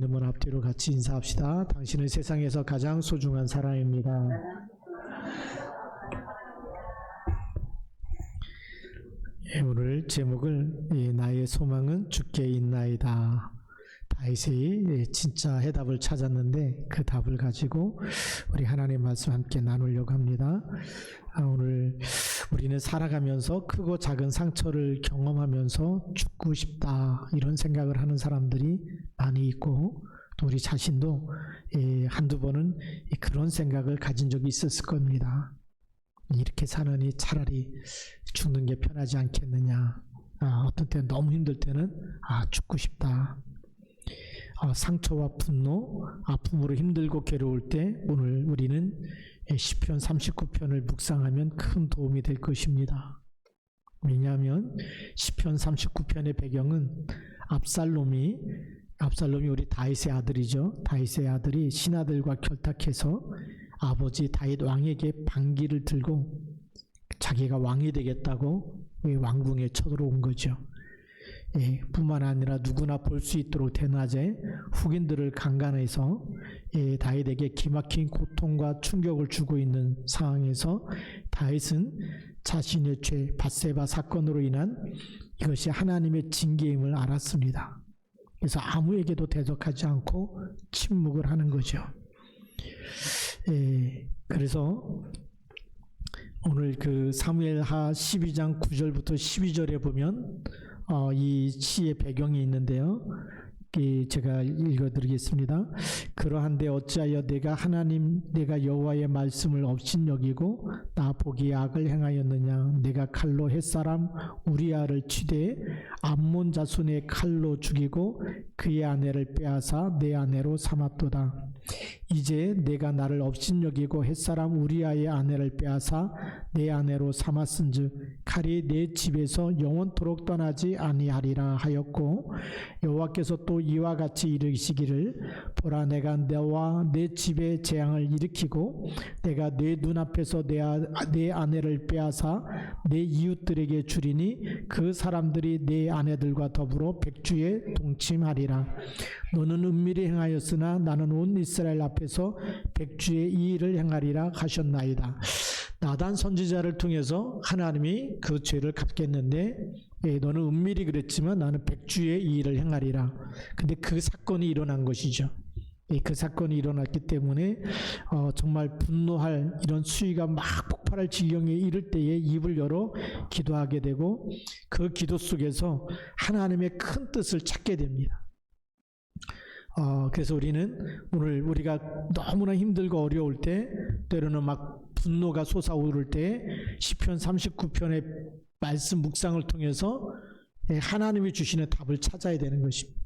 눈물 앞뒤로 같이 인사합시다. 당신은 세상에서 가장 소중한 사람입니다. 오늘 제목을 나의 소망은 주께 있나이다. 다윗이 진짜 해답을 찾았는데 그 답을 가지고 우리 하나님의 말씀 함께 나누려고 합니다. 오늘 우리는 살아가면서 크고 작은 상처를 경험하면서 죽고 싶다 이런 생각을 하는 사람들이 많이 있고, 또 우리 자신도 한두 번은 그런 생각을 가진 적이 있었을 겁니다. 이렇게 사느니 차라리 죽는 게 편하지 않겠느냐. 어떤 때는 너무 힘들 때는 죽고 싶다. 상처와 분노, 아픔으로 힘들고 괴로울 때 오늘 우리는 시편 39편을 묵상하면 큰 도움이 될 것입니다. 왜냐하면 시편 39편의 배경은 압살롬이 우리 다윗의 아들이죠. 다윗의 아들이 신하들과 결탁해서 아버지 다윗 왕에게 반기를 들고 자기가 왕이 되겠다고 왕궁에 쳐들어온 거죠. 뿐만 아니라 누구나 볼 수 있도록 대낮에 흑인들을 강간해서 다윗에게 기막힌 고통과 충격을 주고 있는 상황에서 다윗은 자신의 죄 밧세바 사건으로 인한 이것이 하나님의 징계임을 알았습니다. 그래서 아무에게도 대적하지 않고 침묵을 하는 거죠. 그래서 오늘 그 사무엘하 12장 9절부터 12절에 보면 이 시의 배경이 있는데요. 제가 읽어드리겠습니다. 그러한데 어찌하여 내가 여호와의 말씀을 업신여기고 나 보기에 악을 행하였느냐. 내가 칼로 햇사람 우리아를 치되 암몬 자손의 칼로 죽이고 그의 아내를 빼앗아 내 아내로 삼았도다. 이제 내가 나를 업신여기고 햇사람 우리아의 아내를 빼앗아 내 아내로 삼았은즉 칼이 내 집에서 영원토록 떠나지 아니하리라 하였고, 여호와께서 또 이와 같이 이르시기를 보라 내가 너와 내 집에 재앙을 일으키고 내가 내 눈앞에서 내 아내를 빼앗아 내 이웃들에게 주리니 그 사람들이 내 아내들과 더불어 백주에 동침하리라. 너는 은밀히 행하였으나 나는 온 이스라엘 앞에서 백주의 이 일을 행하리라 하셨나이다. 나단 선지자를 통해서 하나님이 그 죄를 갚겠는데 너는 은밀히 그랬지만 나는 백주의 이 일을 행하리라. 근데 그 사건이 일어난 것이죠. 그 사건이 일어났기 때문에 정말 분노할 이런 수위가 막 폭발할 지경에 이를 때에 입을 열어 기도하게 되고 그 기도 속에서 하나님의 큰 뜻을 찾게 됩니다. 그래서 우리는 오늘 우리가 너무나 힘들고 어려울 때, 때로는 막 분노가 솟아오를 때 시편 39편의 말씀 묵상을 통해서 하나님이 주시는 답을 찾아야 되는 것입니다.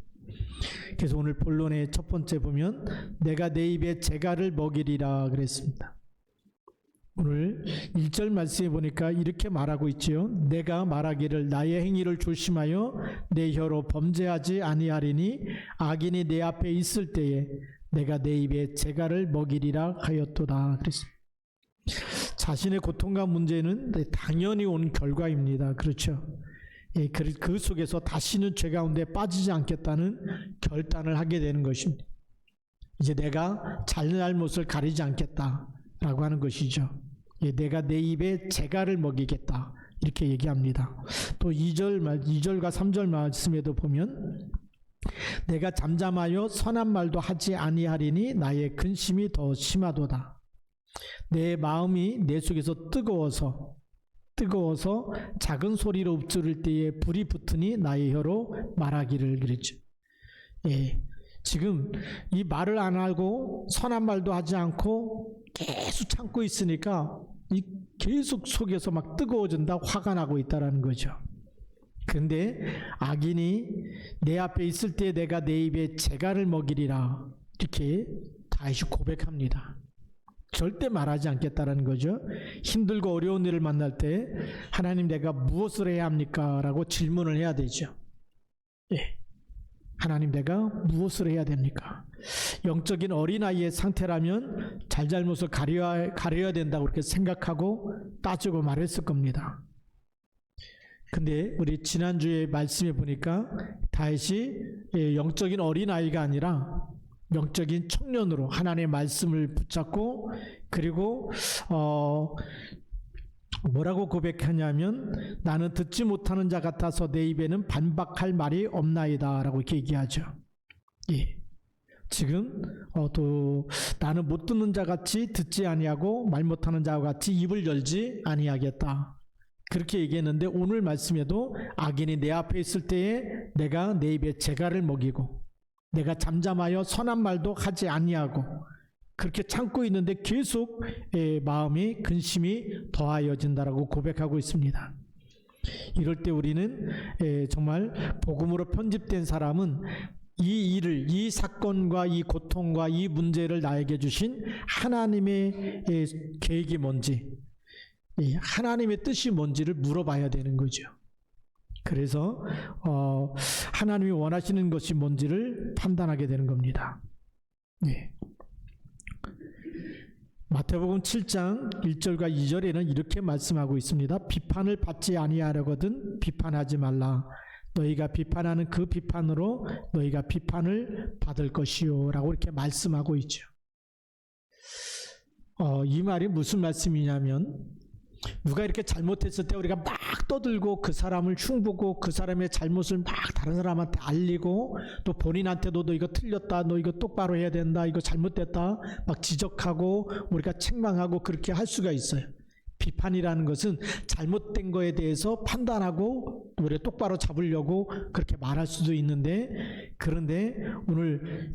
그래서 오늘 본론의 첫 번째 보면 내가 내 입에 재갈을 먹이리라 그랬습니다. 오늘 1절 말씀에 보니까 이렇게 말하고 있지요. 내가 말하기를 나의 행위를 조심하여 내 혀로 범죄하지 아니하리니 악인이 내 앞에 있을 때에 내가 내 입에 재갈을 먹이리라 하였도다 그랬습니다. 자신의 고통과 문제는 당연히 온 결과입니다. 그렇죠? 그 속에서 다시는 죄 가운데 빠지지 않겠다는 결단을 하게 되는 것입니다. 이제 내가 잘잘못을 가리지 않겠다라고 하는 것이죠. 내가 내 입에 재갈을 먹이겠다 이렇게 얘기합니다. 또 2절과 3절 말씀에도 보면 내가 잠잠하여 선한 말도 하지 아니하리니 나의 근심이 더 심하도다. 내 마음이 내 속에서 뜨거워서 작은 소리로 읊조릴 때에 불이 붙으니 나의 혀로 말하기를 그랬죠. 지금 이 말을 안 하고 선한 말도 하지 않고 계속 참고 있으니까 이 계속 속에서 막 뜨거워진다, 화가 나고 있다라는 거죠. 그런데 악인이 내 앞에 있을 때 내가 내 입에 재갈을 먹이리라 이렇게 다윗이 고백합니다. 절대 말하지 않겠다라는 거죠. 힘들고 어려운 일을 만날 때 하나님 내가 무엇을 해야 합니까? 라고 질문을 해야 되죠. 하나님 내가 무엇을 해야 됩니까? 영적인 어린아이의 상태라면 잘잘못을 가려야 된다고 그렇게 생각하고 따지고 말했을 겁니다. 근데 우리 지난주에 말씀해 보니까 다윗이 영적인 어린아이가 아니라 영적인 청년으로 하나님의 말씀을 붙잡고, 그리고 뭐라고 고백하냐면 나는 듣지 못하는 자 같아서 내 입에는 반박할 말이 없나이다 라고 이렇게 얘기하죠. 예. 지금 또 나는 못 듣는 자 같이 듣지 아니하고 말 못하는 자와 같이 입을 열지 아니하겠다, 그렇게 얘기했는데, 오늘 말씀에도 악인이 내 앞에 있을 때에 내가 내 입에 재갈을 먹이고 내가 잠잠하여 선한 말도 하지 아니하고, 그렇게 참고 있는데 계속 마음이 근심이 더하여진다라고 고백하고 있습니다. 이럴 때 우리는 정말 복음으로 편집된 사람은 이 일을, 이 사건과 이 고통과 이 문제를 나에게 주신 하나님의 계획이 뭔지, 하나님의 뜻이 뭔지를 물어봐야 되는 거죠. 그래서 하나님이 원하시는 것이 뭔지를 판단하게 되는 겁니다. 네. 마태복음 7장 1절과 2절에는 이렇게 말씀하고 있습니다. 비판을 받지 아니하려거든 비판하지 말라. 너희가 비판하는 그 비판으로 너희가 비판을 받을 것이요 라고 이렇게 말씀하고 있죠. 이 말이 무슨 말씀이냐면, 누가 이렇게 잘못했을 때 우리가 막 떠들고 그 사람을 흉보고 그 사람의 잘못을 막 다른 사람한테 알리고, 또 본인한테도 너 이거 틀렸다, 너 이거 똑바로 해야 된다, 이거 잘못됐다 막 지적하고 우리가 책망하고 그렇게 할 수가 있어요. 비판이라는 것은 잘못된 거에 대해서 판단하고 우리가 똑바로 잡으려고 그렇게 말할 수도 있는데, 그런데 오늘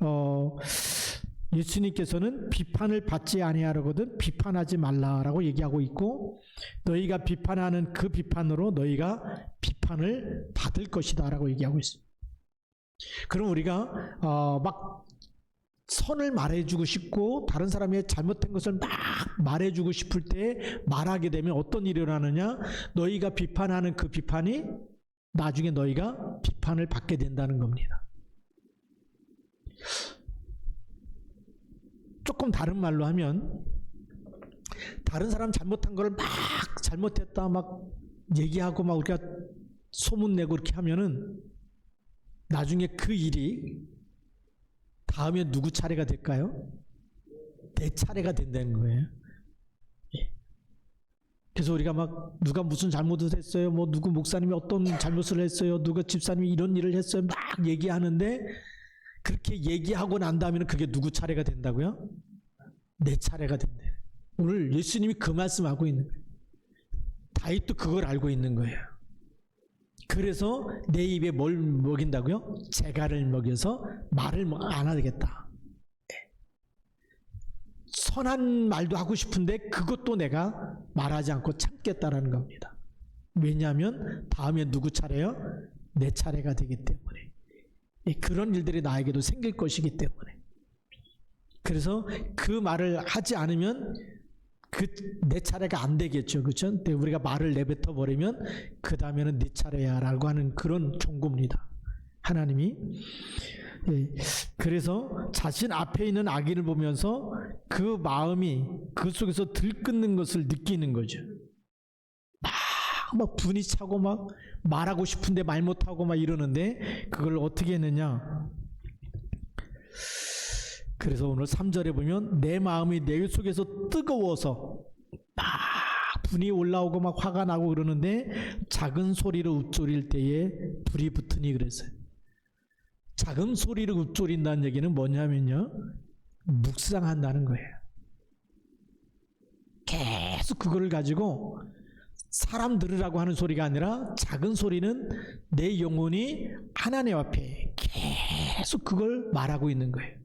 예수님께서는 비판을 받지 아니하려거든 비판하지 말라라고 얘기하고 있고, 너희가 비판하는 그 비판으로 너희가 비판을 받을 것이다 라고 얘기하고 있습니다. 그럼 우리가 막 선을 말해주고 싶고 다른 사람의 잘못된 것을 막 말해주고 싶을 때 말하게 되면 어떤 일이 일어나느냐, 너희가 비판하는 그 비판이 나중에 너희가 비판을 받게 된다는 겁니다. 조금 다른 말로 하면, 다른 사람 잘못한 걸 막 잘못했다 막 얘기하고 막 우리가 소문내고 이렇게 하면은 나중에 그 일이 다음에 누구 차례가 될까요? 내 차례가 된다는 거예요. 예. 그래서 우리가 막 누가 무슨 잘못을 했어요, 뭐 누구 목사님이 어떤 잘못을 했어요, 누가 집사님이 이런 일을 했어요 막 얘기하는데, 그렇게 얘기하고 난 다음에는 그게 누구 차례가 된다고요? 내 차례가 된대요. 오늘 예수님이 그 말씀하고 있는 거예요. 다윗도 그걸 알고 있는 거예요. 그래서 내 입에 뭘 먹인다고요? 재갈을 먹여서 말을 안 하겠다. 선한 말도 하고 싶은데 그것도 내가 말하지 않고 참겠다라는 겁니다. 왜냐하면 다음에 누구 차례요? 내 차례가 되기 때문에. 그런 일들이 나에게도 생길 것이기 때문에. 그래서 그 말을 하지 않으면 내 차례가 안 되겠죠. 그렇죠? 우리가 말을 내뱉어 버리면 그 다음에는 네 차례야 라고 하는 그런 경고입니다. 하나님이. 그래서 자신 앞에 있는 악인을 보면서 그 마음이 그 속에서 들끓는 것을 느끼는 거죠. 막 분이 차고 막 말하고 싶은데 말 못하고 막 이러는데, 그걸 어떻게 했느냐. 그래서 오늘 3절에 보면 내 마음이 내 속에서 뜨거워서 막 분이 올라오고 막 화가 나고 그러는데 작은 소리로 읊조릴 때에 불이 붙으니 그랬어요. 작은 소리로 읊조린다는 얘기는 뭐냐면요, 묵상한다는 거예요. 계속 그거를 가지고 사람 들으라고 하는 소리가 아니라 작은 소리는 내 영혼이 하나님 앞에 계속 그걸 말하고 있는 거예요.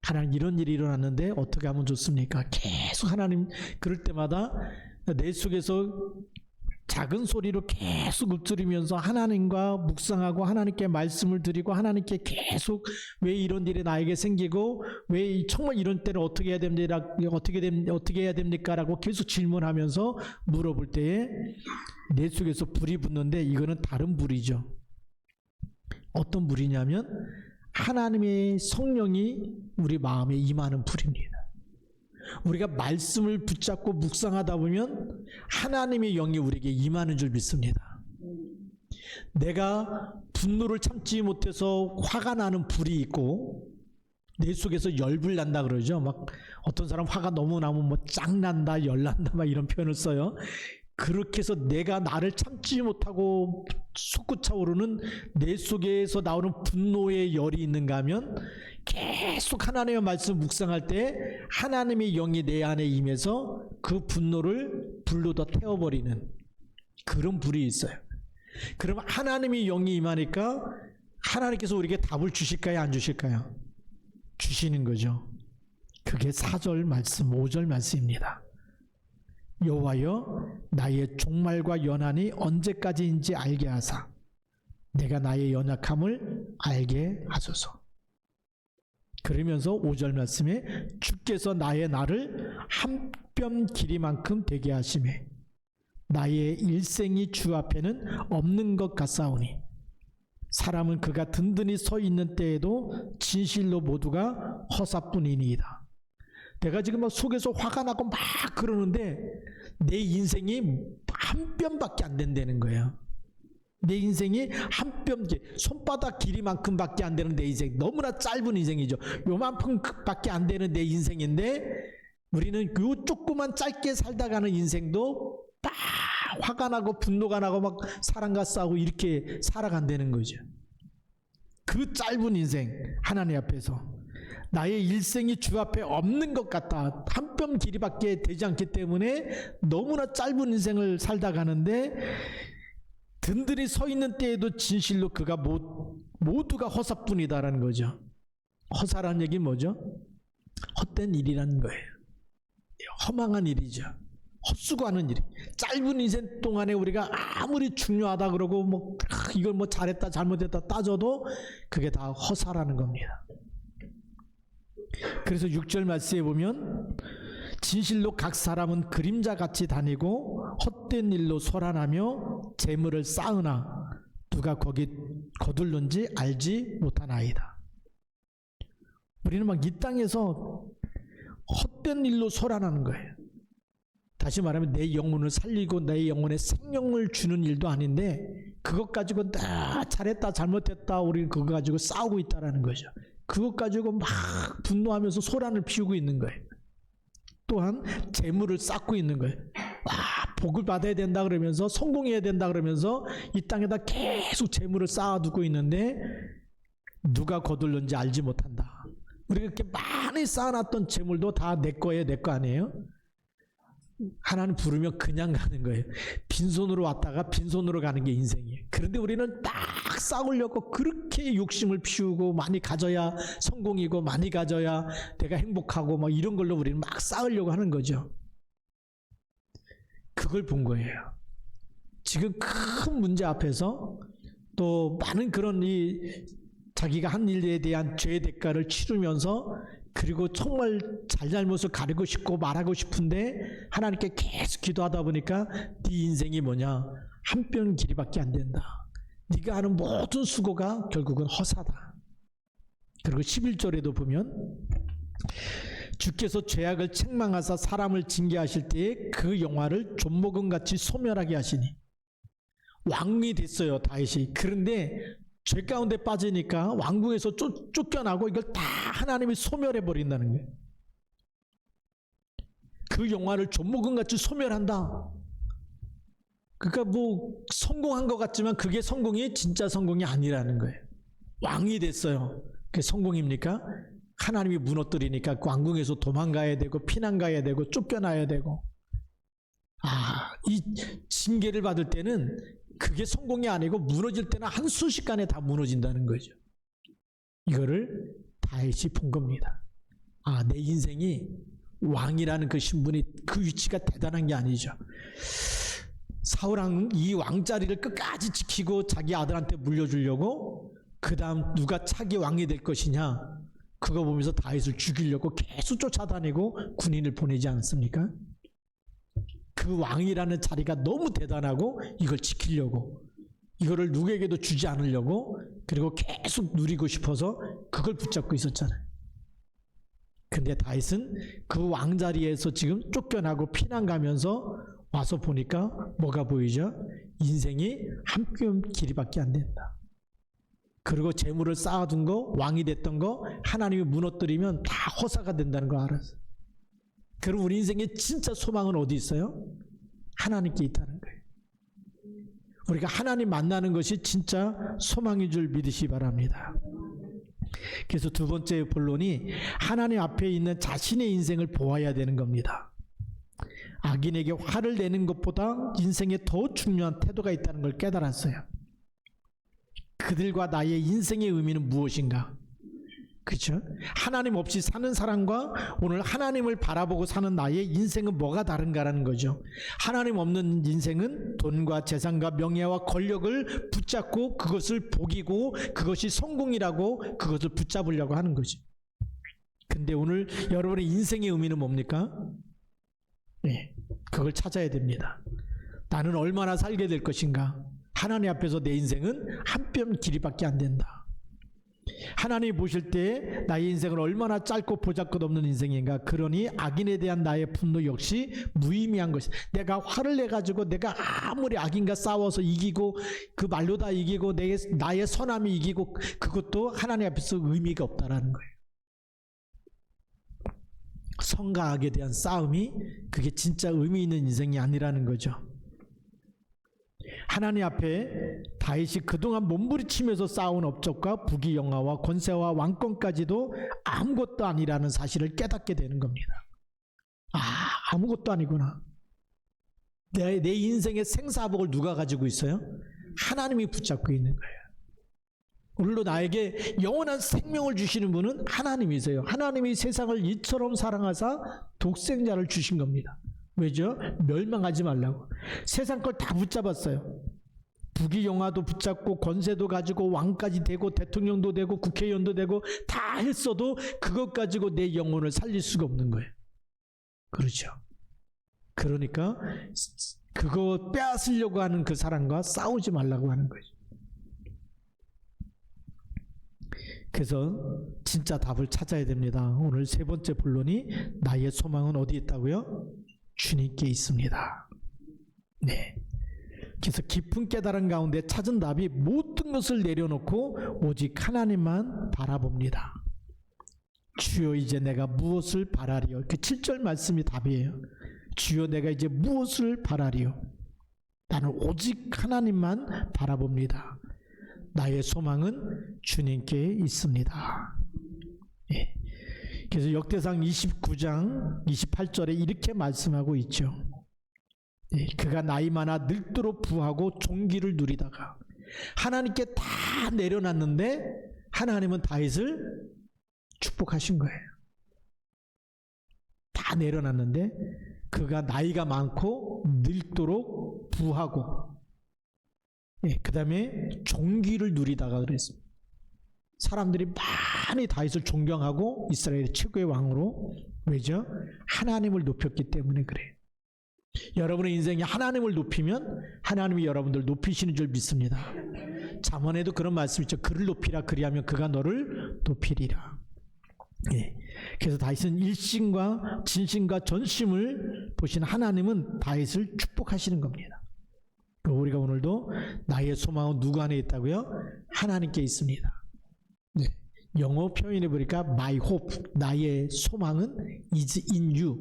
하나님, 이런 일이 일어났는데 어떻게 하면 좋습니까? 계속 하나님, 그럴 때마다 내 속에서 작은 소리로 계속 읊조리면서 하나님과 묵상하고 하나님께 말씀을 드리고 하나님께 계속 왜 이런 일이 나에게 생기고 왜 정말 이런 때는 어떻게 해야 됩니까? 어떻게 해야 됩니까? 라고 계속 질문하면서 물어볼 때에 내 속에서 불이 붙는데, 이거는 다른 불이죠. 어떤 불이냐면 하나님의 성령이 우리 마음에 임하는 불입니다. 우리가 말씀을 붙잡고 묵상하다 보면 하나님의 영이 우리에게 임하는 줄 믿습니다. 내가 분노를 참지 못해서 화가 나는 불이 있고 내 속에서 열불난다 그러죠. 막 어떤 사람 화가 너무 나면 뭐 짱난다, 열난다 막 이런 표현을 써요. 그렇게 해서 내가 나를 참지 못하고 솟구차오르는 내 속에서 나오는 분노의 열이 있는가 하면 계속 하나님의 말씀 묵상할 때 하나님의 영이 내 안에 임해서 그 분노를 불로 더 태워버리는 그런 불이 있어요. 그럼 하나님의 영이 임하니까 하나님께서 우리에게 답을 주실까요? 안 주실까요? 주시는 거죠. 그게 4절 말씀, 5절 말씀입니다. 여호와여 나의 종말과 연한이 언제까지인지 알게 하사 내가 나의 연약함을 알게 하소서. 그러면서 5절 말씀에 주께서 나의 날을 한 뼘 길이만큼 되게 하시매 나의 일생이 주 앞에는 없는 것 같사오니 사람은 그가 든든히 서 있는 때에도 진실로 모두가 허사뿐이니이다. 내가 지금 막 속에서 화가 나고 막 그러는데 내 인생이 한 뼘밖에 안 된다는 거예요. 내 인생이 한 뼘, 손바닥 길이만큼밖에 안 되는 내 인생, 너무나 짧은 인생이죠. 요만큼밖에 안 되는 내 인생인데 우리는 요 조그만 짧게 살다 가는 인생도 막 화가 나고 분노가 나고 막 사람과 싸우고 이렇게 살아간다는 거죠. 그 짧은 인생 하나님 앞에서 나의 일생이 주 앞에 없는 것 같다. 한 뼘 길이밖에 되지 않기 때문에 너무나 짧은 인생을 살다 가는데 든든히 서 있는 때에도 진실로 그가 모두가 허사뿐이다라는 거죠. 허사라는 얘기는 뭐죠? 헛된 일이라는 거예요. 허망한 일이죠. 헛수고하는 일. 짧은 인생 동안에 우리가 아무리 중요하다 그러고 뭐 이걸 뭐 잘했다 잘못했다 따져도 그게 다 허사라는 겁니다. 그래서 6절 말씀에 보면 진실로 각 사람은 그림자같이 다니고 헛된 일로 소란하며 재물을 쌓으나 누가 거기 거둘는지 알지 못하나이다. 우리는 막 이 땅에서 헛된 일로 소란하는 거예요. 다시 말하면 내 영혼을 살리고 내 영혼에 생명을 주는 일도 아닌데 그것 가지고 나 잘했다 잘못했다 우리는 그거 가지고 싸우고 있다라는 거죠. 그것 가지고 막 분노하면서 소란을 피우고 있는 거예요. 또한 재물을 쌓고 있는 거예요. 복을 받아야 된다 그러면서 성공해야 된다 그러면서 이 땅에다 계속 재물을 쌓아두고 있는데 누가 거둘는지 알지 못한다. 우리가 이렇게 많이 쌓아놨던 재물도 다 내 거예요, 내 거 아니에요? 하나님 부르면 그냥 가는 거예요. 빈손으로 왔다가 빈손으로 가는 게 인생이에요. 그런데 우리는 딱 쌓으려고 그렇게 욕심을 피우고 많이 가져야 성공이고 많이 가져야 내가 행복하고 막 이런 걸로 우리는 막 쌓으려고 하는 거죠. 그걸 본 거예요. 지금 큰 문제 앞에서 또 많은 그런 자기가 한 일에 대한 죄의 대가를 치르면서 그리고 정말 잘잘못을 가리고 싶고 말하고 싶은데 하나님께 계속 기도하다 보니까 네 인생이 뭐냐? 한 뼘 길이밖에 안 된다. 네가 하는 모든 수고가 결국은 허사다. 그리고 11절에도 보면 주께서 죄악을 책망하사 사람을 징계하실 때에 그 영화를 좀먹음같이 소멸하게 하시니 왕이 됐어요 다윗이. 그런데 죄 가운데 빠지니까 왕궁에서 쫓겨나고 이걸 다 하나님이 소멸해 버린다는 거예요. 그 영화를 좀먹음같이 소멸한다. 그러니까 뭐 성공한 것 같지만 그게 성공이 진짜 성공이 아니라는 거예요. 왕이 됐어요. 그게 성공입니까? 하나님이 무너뜨리니까 왕궁에서 도망가야 되고 피난 가야 되고 쫓겨나야 되고 이 징계를 받을 때는 그게 성공이 아니고 무너질 때는 한 순식간에 다 무너진다는 거죠. 이거를 다윗이 본 겁니다. 내 인생이 왕이라는 그 신분이 그 위치가 대단한 게 아니죠. 사울왕 이 왕자리를 끝까지 지키고 자기 아들한테 물려주려고 그 다음 누가 차기 왕이 될 것이냐 그거 보면서 다윗을 죽이려고 계속 쫓아다니고 군인을 보내지 않습니까? 그 왕이라는 자리가 너무 대단하고 이걸 지키려고 이거를 누구에게도 주지 않으려고 그리고 계속 누리고 싶어서 그걸 붙잡고 있었잖아요. 근데 다윗은 그 왕자리에서 지금 쫓겨나고 피난 가면서 와서 보니까 뭐가 보이죠? 인생이 한 뼘 길이밖에 안 된다. 그리고 재물을 쌓아둔 거, 왕이 됐던 거 하나님이 무너뜨리면 다 허사가 된다는 걸 알았어요. 그럼 우리 인생의 진짜 소망은 어디 있어요? 하나님께 있다는 거예요. 우리가 하나님 만나는 것이 진짜 소망인 줄 믿으시 바랍니다. 그래서 두 번째 본론이 하나님 앞에 있는 자신의 인생을 보아야 되는 겁니다. 악인에게 화를 내는 것보다 인생에 더 중요한 태도가 있다는 걸 깨달았어요. 그들과 나의 인생의 의미는 무엇인가? 그렇죠? 하나님 없이 사는 사람과 오늘 하나님을 바라보고 사는 나의 인생은 뭐가 다른가라는 거죠. 하나님 없는 인생은 돈과 재산과 명예와 권력을 붙잡고 그것을 복이고 그것이 성공이라고 그것을 붙잡으려고 하는 거죠. 근데 오늘 여러분의 인생의 의미는 뭡니까? 네, 그걸 찾아야 됩니다. 나는 얼마나 살게 될 것인가? 하나님 앞에서 내 인생은 한 뼘 길이밖에 안 된다. 하나님이 보실 때 나의 인생은 얼마나 짧고 보잘것없는 인생인가. 그러니 악인에 대한 나의 분노 역시 무의미한 것이. 내가 화를 내가지고 내가 아무리 악인과 싸워서 이기고 그 말로 다 이기고 나의 선함이 이기고 그것도 하나님 앞에서 의미가 없다라는 거예요. 선과 악에 대한 싸움이 그게 진짜 의미 있는 인생이 아니라는 거죠. 하나님 앞에 다윗이 그동안 몸부림치면서 쌓아온 업적과 부귀 영화와 권세와 왕권까지도 아무것도 아니라는 사실을 깨닫게 되는 겁니다. 아무것도 아니구나. 내 인생의 생사복을 누가 가지고 있어요? 하나님이 붙잡고 있는 거예요. 오늘도 나에게 영원한 생명을 주시는 분은 하나님이세요. 하나님이 세상을 이처럼 사랑하사 독생자를 주신 겁니다. 왜죠? 멸망하지 말라고. 세상 걸 다 붙잡았어요. 부귀 영화도 붙잡고 권세도 가지고 왕까지 되고 대통령도 되고 국회의원도 되고 다 했어도 그것 가지고 내 영혼을 살릴 수가 없는 거예요. 그렇죠? 그러니까 그거 빼앗으려고 하는 그 사람과 싸우지 말라고 하는 거죠. 그래서 진짜 답을 찾아야 됩니다. 오늘 세 번째 본론이 나의 소망은 어디 있다고요? 주님께 있습니다. 네. 그래서 깊은 깨달음 가운데 찾은 답이 모든 것을 내려놓고 오직 하나님만 바라봅니다. 주여 이제 내가 무엇을 바라리요? 그 7절 말씀이 답이에요. 주여 내가 이제 무엇을 바라리요? 나는 오직 하나님만 바라봅니다. 나의 소망은 주님께 있습니다. 네. 그래서 역대상 29장 28절에 이렇게 말씀하고 있죠. 네, 그가 나이 많아 늙도록 부하고 종기를 누리다가 하나님께 다 내려놨는데 하나님은 다윗을 축복하신 거예요. 다 내려놨는데 그가 나이가 많고 늙도록 부하고 그 다음에 종기를 누리다가 그랬습니다. 사람들이 많이 다윗을 존경하고 이스라엘의 최고의 왕으로. 왜죠? 하나님을 높였기 때문에 그래요. 여러분의 인생이 하나님을 높이면 하나님이 여러분들 높이시는 줄 믿습니다. 잠언에도 그런 말씀이 있죠. 그를 높이라 그리하면 그가 너를 높이리라. 예. 그래서 다윗은 일심과 진심과 전심을 보신 하나님은 다윗을 축복하시는 겁니다. 우리가 오늘도 나의 소망은 누구 안에 있다고요? 하나님께 있습니다. 네. 영어 표현해 보니까 my hope, 나의 소망은 is in you.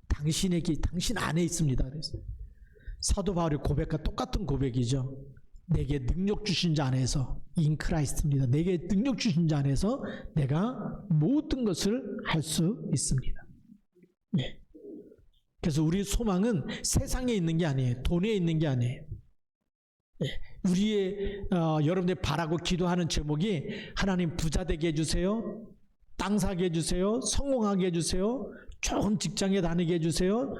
당신에게, 당신 안에 있습니다. 그래서 사도 바울의 고백과 똑같은 고백이죠. 내게 능력 주신 자 안에서, in Christ입니다. 내게 능력 주신 자 안에서 내가 모든 것을 할 수 있습니다. 네. 그래서 우리의 소망은 세상에 있는 게 아니에요. 돈에 있는 게 아니에요. 네. 우리의 여러분들이 바라고 기도하는 제목이 하나님 부자 되게 해주세요. 땅 사게 해주세요. 성공하게 해주세요. 좋은 직장에 다니게 해주세요.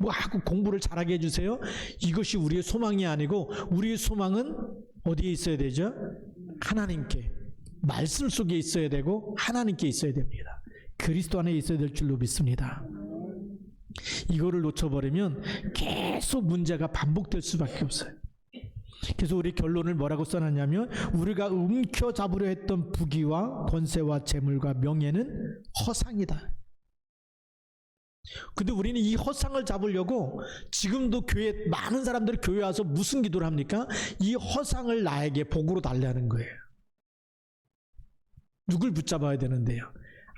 뭐 하고 공부를 잘하게 해주세요. 이것이 우리의 소망이 아니고 우리의 소망은 어디에 있어야 되죠? 하나님께. 말씀 속에 있어야 되고 하나님께 있어야 됩니다. 그리스도 안에 있어야 될 줄로 믿습니다. 이거를 놓쳐버리면 계속 문제가 반복될 수밖에 없어요. 그래서 우리 결론을 뭐라고 써놨냐면 우리가 움켜잡으려 했던 부귀와 권세와 재물과 명예는 허상이다. 근데 우리는 이 허상을 잡으려고 지금도 교회 많은 사람들이 교회 와서 무슨 기도를 합니까? 이 허상을 나에게 복으로 달라는 거예요. 누굴 붙잡아야 되는데요?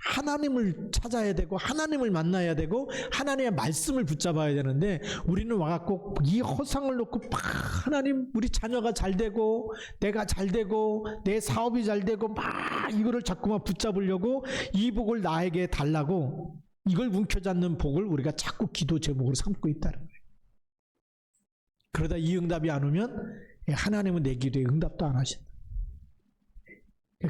하나님을 찾아야 되고 하나님을 만나야 되고 하나님의 말씀을 붙잡아야 되는데 우리는 와갖고 이 허상을 놓고 막 하나님 우리 자녀가 잘 되고 내가 잘 되고 내 사업이 잘 되고 막 이거를 자꾸만 붙잡으려고 이 복을 나에게 달라고 이걸 움켜잡는 복을 우리가 자꾸 기도 제목으로 삼고 있다는 거예요. 그러다 이 응답이 안 오면 하나님은 내 기도에 응답도 안 하신다.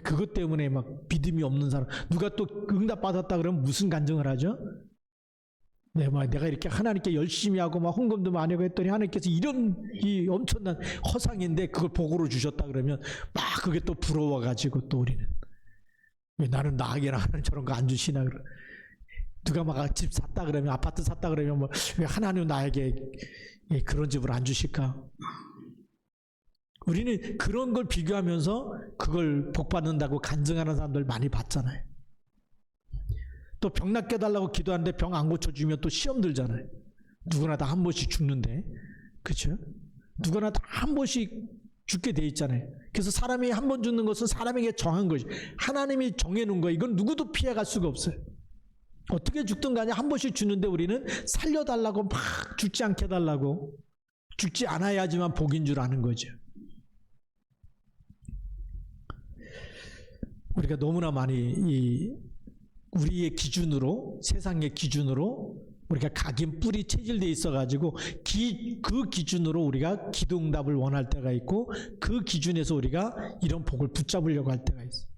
그것 때문에 막 믿음이 없는 사람, 누가 또 응답 받았다 그러면 무슨 간증을 하죠? 내가 이렇게 하나님께 열심히 하고 막 헌금도 많이 하고 했더니 하나님께서 이런 이 엄청난 허상인데 그걸 복으로 주셨다 그러면 막 그게 또 부러워가지고 또 우리는 왜 나는 나에게나 하나님 저런 거 안 주시나 그러. 누가 막 집 샀다 그러면 아파트 샀다 그러면 뭐 왜 하나님 나에게 그런 집을 안 주실까? 우리는 그런 걸 비교하면서 그걸 복 받는다고 간증하는 사람들 많이 봤잖아요. 또 병 낫게 해달라고 기도하는데 병 안 고쳐주면 또 시험 들잖아요. 누구나 다 한 번씩 죽는데, 그렇죠? 누구나 다 한 번씩 죽게 돼 있잖아요. 그래서 사람이 한 번 죽는 것은 사람에게 정한 것이 하나님이 정해놓은 거예요. 이건 누구도 피해갈 수가 없어요. 어떻게 죽든 간에 한 번씩 죽는데 우리는 살려달라고 막 죽지 않게 해달라고 죽지 않아야지만 복인 줄 아는 거죠. 우리가 너무나 많이 우리의 기준으로 세상의 기준으로 우리가 각인 뿔이 체질되어 있어가지고 그 기준으로 우리가 기도 응답을 원할 때가 있고 그 기준에서 우리가 이런 복을 붙잡으려고 할 때가 있어요.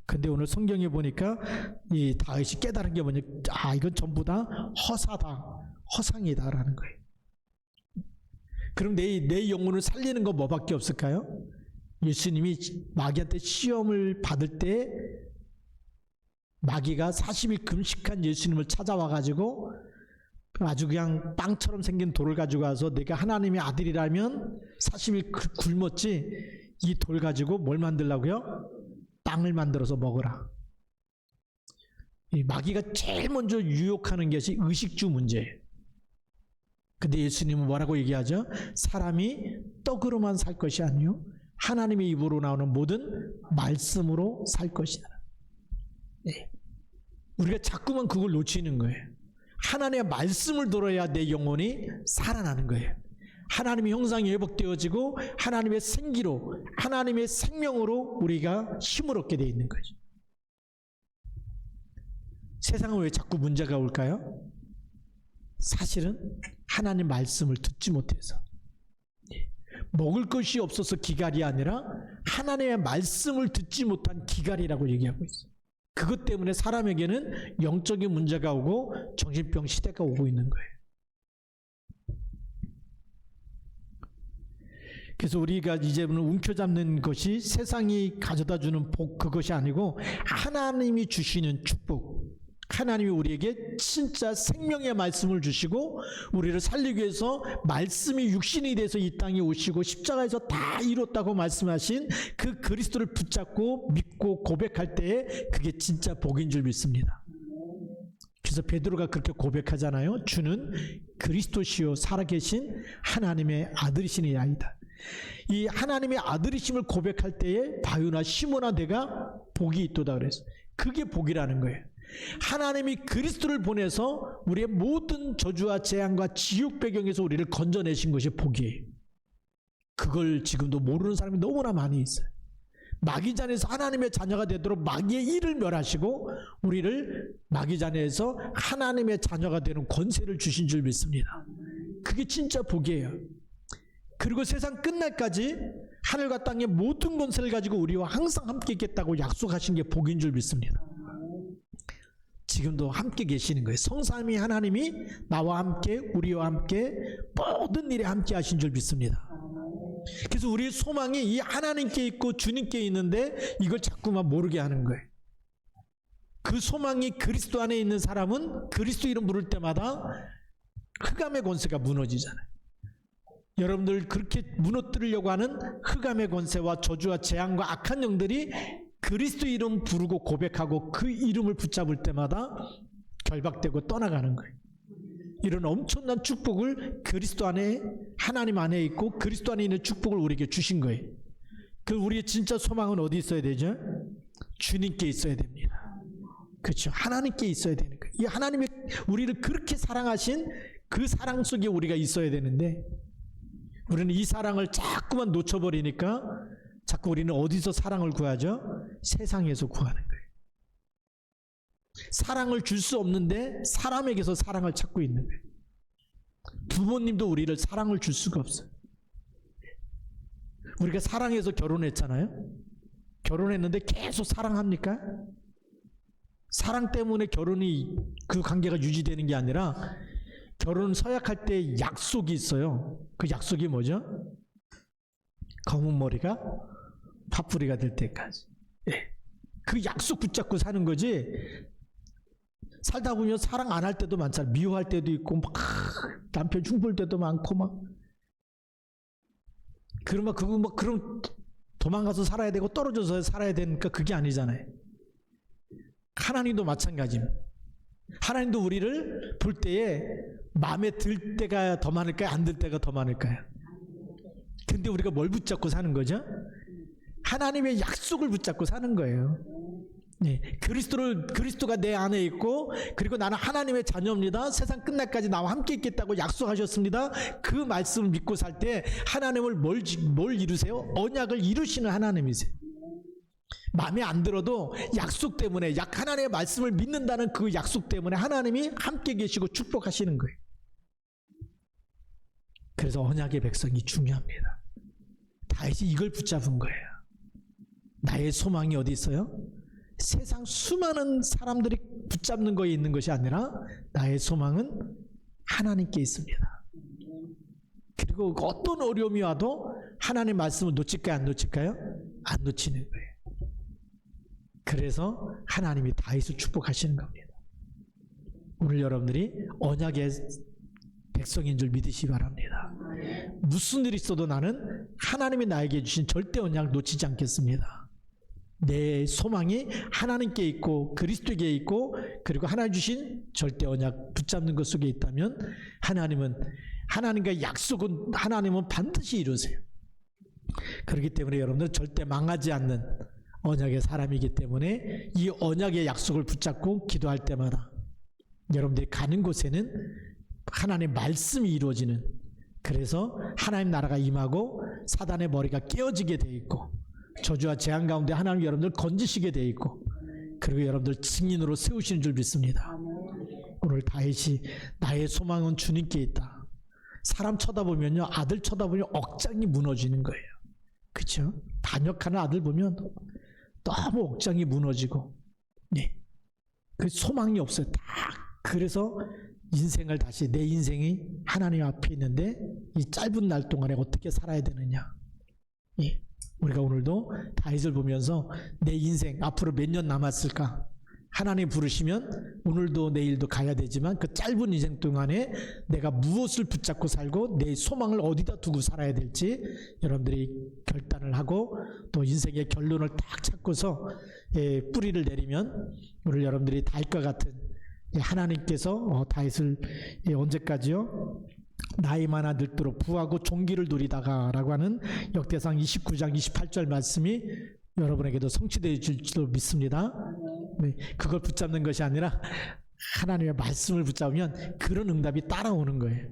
근데 오늘 성경에 보니까 이 다윗이 깨달은 게 뭐냐? 이건 전부 다 허사다, 허상이다라는 거예요. 그럼 내 영혼을 살리는 거 뭐밖에 없을까요? 예수님이 마귀한테 시험을 받을 때 마귀가 40일 금식한 예수님을 찾아와가지고 아주 그냥 빵처럼 생긴 돌을 가지고 와서 내가 하나님의 아들이라면 40일 굶었지 이 돌 가지고 뭘 만들라고요? 빵을 만들어서 먹으라. 이 마귀가 제일 먼저 유혹하는 것이 의식주 문제예요. 근데 예수님은 뭐라고 얘기하죠? 사람이 떡으로만 살 것이 아니요 하나님의 입으로 나오는 모든 말씀으로 살 것이다. 네. 우리가 자꾸만 그걸 놓치는 거예요. 하나님의 말씀을 들어야 내 영혼이 살아나는 거예요. 하나님의 형상이 회복되어지고 하나님의 생기로 하나님의 생명으로 우리가 힘을 얻게 되어 있는 거죠. 세상은 왜 자꾸 문제가 올까요? 사실은 하나님 말씀을 듣지 못해서 먹을 것이 없어서 기갈이 아니라 하나님의 말씀을 듣지 못한 기갈이라고 얘기하고 있어요. 그것 때문에 사람에게는 영적인 문제가 오고 정신병 시대가 오고 있는 거예요. 그래서 우리가 이제는 움켜잡는 것이 세상이 가져다주는 복 그것이 아니고 하나님이 주시는 축복, 하나님이 우리에게 진짜 생명의 말씀을 주시고 우리를 살리기 위해서 말씀이 육신이 돼서 이 땅에 오시고 십자가에서 다 이뤘다고 말씀하신 그 그리스도를 붙잡고 믿고 고백할 때에 그게 진짜 복인 줄 믿습니다. 그래서 베드로가 그렇게 고백하잖아요. 주는 그리스도시요 살아계신 하나님의 아들이시니이다. 이 하나님의 아들이심을 고백할 때에 바요나 시몬아 내가 복이 있도다 그랬어요. 그게 복이라는 거예요. 하나님이 그리스도를 보내서 우리의 모든 저주와 재앙과 지옥 배경에서 우리를 건져내신 것이 복이에요. 그걸 지금도 모르는 사람이 너무나 많이 있어요. 마귀잔에서 하나님의 자녀가 되도록 마귀의 일을 멸하시고 우리를 마귀잔에서 하나님의 자녀가 되는 권세를 주신 줄 믿습니다. 그게 진짜 복이에요. 그리고 세상 끝날까지 하늘과 땅의 모든 권세를 가지고 우리와 항상 함께 있겠다고 약속하신 게 복인 줄 믿습니다. 지금도 함께 계시는 거예요. 성삼위 하나님이 나와 함께 우리와 함께 모든 일에 함께 하신 줄 믿습니다. 그래서 우리의 소망이 이 하나님께 있고 주님께 있는데 이걸 자꾸만 모르게 하는 거예요. 그 소망이 그리스도 안에 있는 사람은 그리스도 이름 부를 때마다 흑암의 권세가 무너지잖아요. 여러분들 그렇게 무너뜨리려고 하는 흑암의 권세와 저주와 재앙과 악한 영들이 그리스도 이름 부르고 고백하고 그 이름을 붙잡을 때마다 결박되고 떠나가는 거예요. 이런 엄청난 축복을 그리스도 안에, 하나님 안에 있고 그리스도 안에 있는 축복을 우리에게 주신 거예요. 그 우리의 진짜 소망은 어디 있어야 되죠? 주님께 있어야 됩니다. 그렇죠? 하나님께 있어야 되는 거예요. 이 하나님의 우리를 그렇게 사랑하신 그 사랑 속에 우리가 있어야 되는데, 우리는 이 사랑을 자꾸만 놓쳐버리니까 자꾸 우리는 어디서 사랑을 구하죠? 세상에서 구하는 거예요. 사랑을 줄 수 없는데 사람에게서 사랑을 찾고 있는 거예요. 부모님도 우리를 사랑을 줄 수가 없어요. 우리가 사랑해서 결혼했잖아요. 결혼했는데 계속 사랑합니까? 사랑 때문에 결혼이, 그 관계가 유지되는 게 아니라 결혼 서약할 때 약속이 있어요. 그 약속이 뭐죠? 검은 머리가 파뿌리가 될 때까지. 예. 그 약속 붙잡고 사는 거지. 살다 보면 사랑 안 할 때도 많잖아요. 미워할 때도 있고, 막 남편 흉볼 때도 많고, 막. 그러면 그거 막 그럼 도망가서 살아야 되고 떨어져서 살아야 되니까 그게 아니잖아요. 하나님도 마찬가지입니다. 하나님도 우리를 볼 때에 마음에 들 때가 더 많을까요? 안 들 때가 더 많을까요? 근데 우리가 뭘 붙잡고 사는 거죠? 하나님의 약속을 붙잡고 사는 거예요. 네, 그리스도가 내 안에 있고, 그리고 나는 하나님의 자녀입니다. 세상 끝날까지 나와 함께 있겠다고 약속하셨습니다. 그 말씀을 믿고 살 때 하나님을 뭘 이루세요? 언약을 이루시는 하나님이세요. 마음에 안 들어도 약속 때문에, 하나님의 말씀을 믿는다는 그 약속 때문에 하나님이 함께 계시고 축복하시는 거예요. 그래서 언약의 백성이 중요합니다. 다윗이 이걸 붙잡은 거예요. 나의 소망이 어디 있어요? 세상 수많은 사람들이 붙잡는 거에 있는 것이 아니라 나의 소망은 하나님께 있습니다. 그리고 어떤 어려움이 와도 하나님의 말씀을 놓칠까요? 안 놓칠까요? 안 놓치는 거예요. 그래서 하나님이 다윗을 축복하시는 겁니다. 오늘 여러분들이 언약의 백성인 줄 믿으시기 바랍니다. 무슨 일이 있어도 나는 하나님이 나에게 주신 절대 언약을 놓치지 않겠습니다. 내 소망이 하나님께 있고 그리스도에게 있고, 그리고 하나님 주신 절대 언약 붙잡는 것 속에 있다면 하나님과의 약속은 하나님은 반드시 이루세요. 그렇기 때문에 여러분들 절대 망하지 않는 언약의 사람이기 때문에 이 언약의 약속을 붙잡고 기도할 때마다 여러분들이 가는 곳에는 하나님의 말씀이 이루어지는, 그래서 하나님 나라가 임하고 사단의 머리가 깨어지게 돼 있고, 저주와 재앙 가운데 하나님 여러분들 건지시게 돼 있고, 그리고 여러분들 증인으로 세우시는 줄 믿습니다. 오늘 다윗이 나의 소망은 주님께 있다. 사람 쳐다보면요, 아들 쳐다보면 억장이 무너지는 거예요. 그렇죠? 반역하는 아들 보면 너무 억장이 무너지고, 네, 그 소망이 없어요. 다. 그래서 인생을 다시, 내 인생이 하나님 앞에 있는데 이 짧은 날 동안에 어떻게 살아야 되느냐. 예. 우리가 오늘도 다윗을 보면서 내 인생 앞으로 몇 년 남았을까? 하나님 부르시면 오늘도 내일도 가야 되지만 그 짧은 인생 동안에 내가 무엇을 붙잡고 살고 내 소망을 어디다 두고 살아야 될지 여러분들이 결단을 하고 또 인생의 결론을 딱 찾고서 뿌리를 내리면, 오늘 여러분들이 다윗과 같은 하나님께서 다윗을 언제까지요? 나이 많아 늙도록 부하고 종기를 누리다가 라고 하는 역대상 29장 28절 말씀이 여러분에게도 성취되어 줄 줄 믿습니다. 네, 그걸 붙잡는 것이 아니라 하나님의 말씀을 붙잡으면 그런 응답이 따라오는 거예요.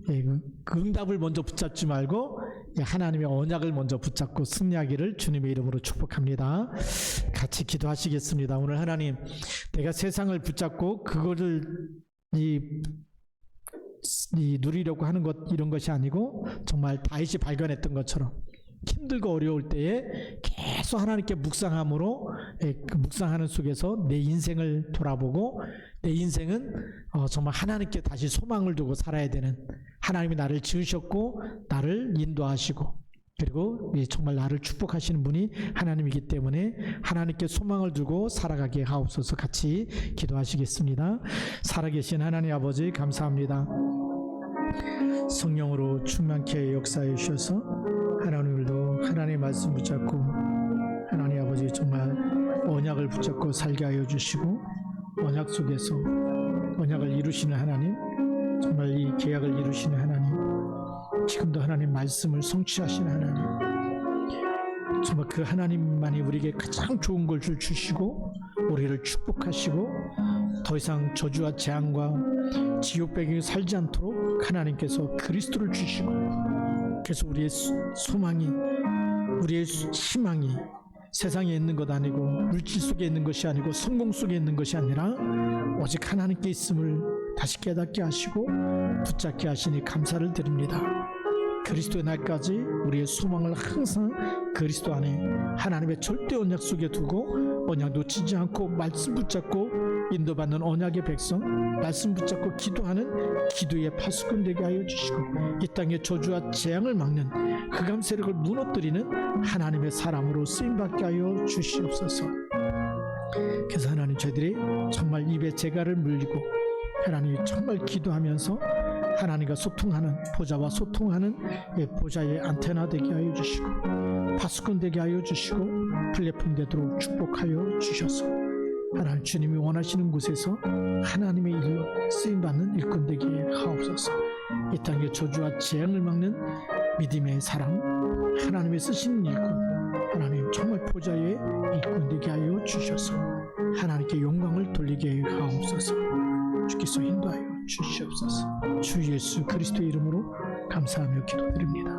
예, 그 응답을 먼저 붙잡지 말고 하나님의 언약을 먼저 붙잡고 승리하기를 주님의 이름으로 축복합니다. 같이 기도하시겠습니다. 오늘 하나님, 내가 세상을 붙잡고 그거를 누리려고 하는 것, 이런 것이 아니고 정말 다윗이 발견했던 것처럼 힘들고 어려울 때에 계속 하나님께 묵상함으로, 그 묵상하는 속에서 내 인생을 돌아보고 내 인생은 정말 하나님께 다시 소망을 두고 살아야 되는, 하나님이 나를 지으셨고 나를 인도하시고 그리고 정말 나를 축복하시는 분이 하나님이기 때문에 하나님께 소망을 두고 살아가게 하옵소서. 같이 기도하시겠습니다. 살아계신 하나님 아버지, 감사합니다. 성령으로 충만케 역사해 주셔서 하나님들도 하나님의 말씀 붙잡고 하나님 아버지 정말 언약을 붙잡고 살게 하여 주시고, 언약 속에서 언약을 이루시는 하나님, 정말 이 계약을 이루시는 하나님, 지금도 하나님 말씀을 성취하시는 하나님, 정말 그 하나님만이 우리에게 가장 좋은 걸 주시고 우리를 축복하시고 더 이상 저주와 재앙과 지옥 배경에 살지 않도록 하나님께서 그리스도를 주시고, 그래서 우리의 소망이, 우리의 희망이 세상에 있는 것 아니고 물질 속에 있는 것이 아니고 성공 속에 있는 것이 아니라 오직 하나님께 있음을 다시 깨닫게 하시고 붙잡게 하시니 감사를 드립니다. 그리스도의 날까지 우리의 소망을 항상 그리스도 안에 하나님의 절대 언약 속에 두고 언약 놓치지 않고 말씀 붙잡고 인도받는 언약의 백성, 말씀 붙잡고 기도하는 기도의 파수꾼 되게 하여 주시고, 이 땅의 저주와 재앙을 막는 흑암 세력을 무너뜨리는 하나님의 사람으로 쓰임받게 하여 주시옵소서. 그래서 하나님, 저희들이 정말 입에 재갈을 물리고 하나님 정말 기도하면서 하나님과 소통하는, 보좌와 소통하는 보좌의 안테나 되게 하여 주시고 파수꾼 되게 하여 주시고 플랫폼 되도록 축복하여 주셔서 하나님, 주님이 원하시는 곳에서 하나님의 일로 쓰임받는 일꾼 되게 하옵소서. 이 땅의 저주와 재앙을 막는 믿음의 사람, 하나님의 쓰시는 일꾼, 하나님 정말 보좌의 일꾼 되게 하여 주셔서 하나님께 영광을 돌리게 하옵소서. 주께서 인도하여 주시옵소서. 주 예수 그리스도의 이름으로 감사하며 기도드립니다.